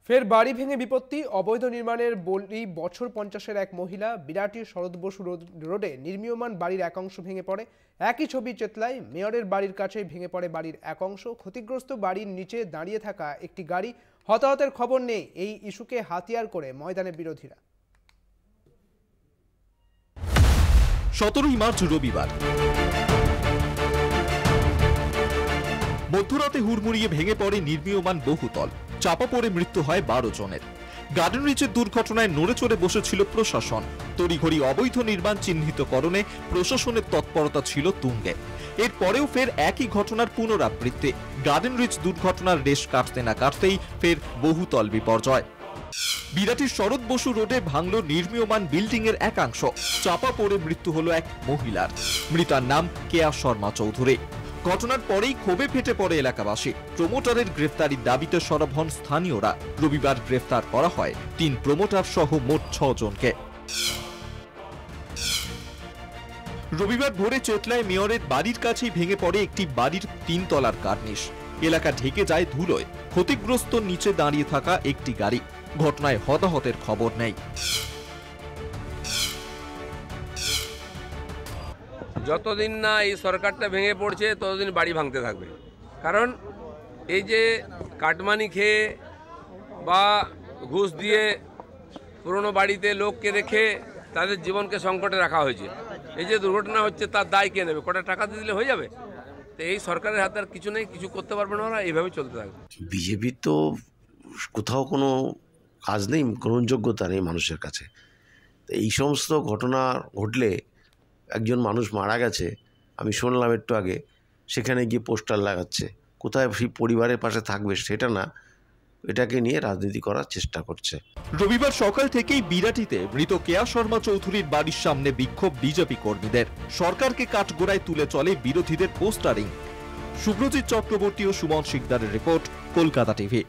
ফের বাড়ি ভেঙে বিপত্তি। অবৈধ নির্মাণের বলি বছর 50-এর এক মহিলা। বিরাটির শরৎ বসু রোডে নির্মীয়মান বাড়ির এক অংশ ভেঙে পড়ে। একই ছবি চেতলায় মেয়রের বাড়ির কাছেই ভেঙে পড়ে বাড়ির এক অংশ। ক্ষতিগ্রস্ত বাড়ির নিচে দাঁড়িয়ে থাকা একটি গাড়ি। হতাহতের খবর নেই। এই ইস্যুকে হাতিয়ার করে ময়দানে বিরোধীরা। 17 মার্চ রবিবার মধ্যরাতে হুড়মুড়িয়ে ভেঙে পড়ে নির্মীয়মান বহুতল। চাপা পড়ে মৃত্যু হয় 12 জনের। গার্ডেন রিচের দুর্ঘটনায় নড়ে চড়ে বসেছিল প্রশাসন। তড়িঘড়ি অবৈধ নির্মাণ চিহ্নিতকরণে প্রশাসনের তৎপরতা ছিল তুঙ্গে। এরপরেও ফের একই ঘটনার পুনরাবৃত্তি। গার্ডেন রিচ দুর্ঘটনার রেশ কাটতে না কাটতেই ফের বহুতল বিপর্যয়। বিরাটির শরৎ বসু রোডে ভাঙল নির্মীয়মান বিল্ডিং এর একাংশ। চাপা পড়ে মৃত্যু হলো এক মহিলার। মৃতার নাম কেয়া শর্মা চৌধুরী। ঘটনার পরেই ক্ষোভে ফেটে পড়ে এলাকাবাসী। প্রমোটারের গ্রেফতারির দাবিতে সরব হন স্থানীয়রা। রবিবার গ্রেফতার করা হয় 3 প্রমোটার সহ মোট 6 জনকে। রবিবার ভোরে চেতলায় মেয়রের বাড়ির কাছেই ভেঙে পড়ে একটি বাড়ির 3 তলার কার্নিশ। এলাকা ঢেকে যায় ধুলোয়। ক্ষতিগ্রস্ত নিচে দাঁড়িয়ে থাকা একটি গাড়ি। ঘটনায় হতাহতের খবর নেই। যতদিন না এই সরকারটা ভেঙে পড়ছে ততদিন বাড়ি ভাঙতে থাকবে। কারণ এই যে কাটমানি খেয়ে বা ঘুষ দিয়ে পুরনো বাড়িতে লোককে রেখে তাদের জীবনকে সংকটে রাখা হয়েছে। এই যে দুর্ঘটনা হচ্ছে তার দায় কে নেবে? কটা টাকা দিলে হয়ে যাবে? তো এই সরকারের হাতে আর কিছু নেই, কিছু করতে পারবে না। ওরা এইভাবে চলতে থাকবে। বিজেপি তো কোথাও কোনো কাজ নেই, গ্রহণযোগ্যতা নেই মানুষের কাছে। তো এই সমস্ত ঘটনা ঘটলে, একজন মানুষ মারা গেছে, আমি শুনলাম একটু আগে, সেখানে গিয়ে পোস্টার লাগাচ্ছে। কোথায় সেই পরিবারের পাশে থাকবে সেটা না, এটাকে নিয়ে রাজনীতি করার চেষ্টা করছে। রবিবার সকাল থেকেই বিরাটিতে মৃত কেয়া শর্মা চৌধুরীর বাড়ির সামনে বিক্ষোভ বিজেপি কর্মীদের। সরকারকে কাঠগড়ায় তুলে চলে বিরোধীদের পোস্টারিং। শুভ্রজিৎ চক্রবর্তী ও সুমন শিকদারের রিপোর্ট, কলকাতা টিভি।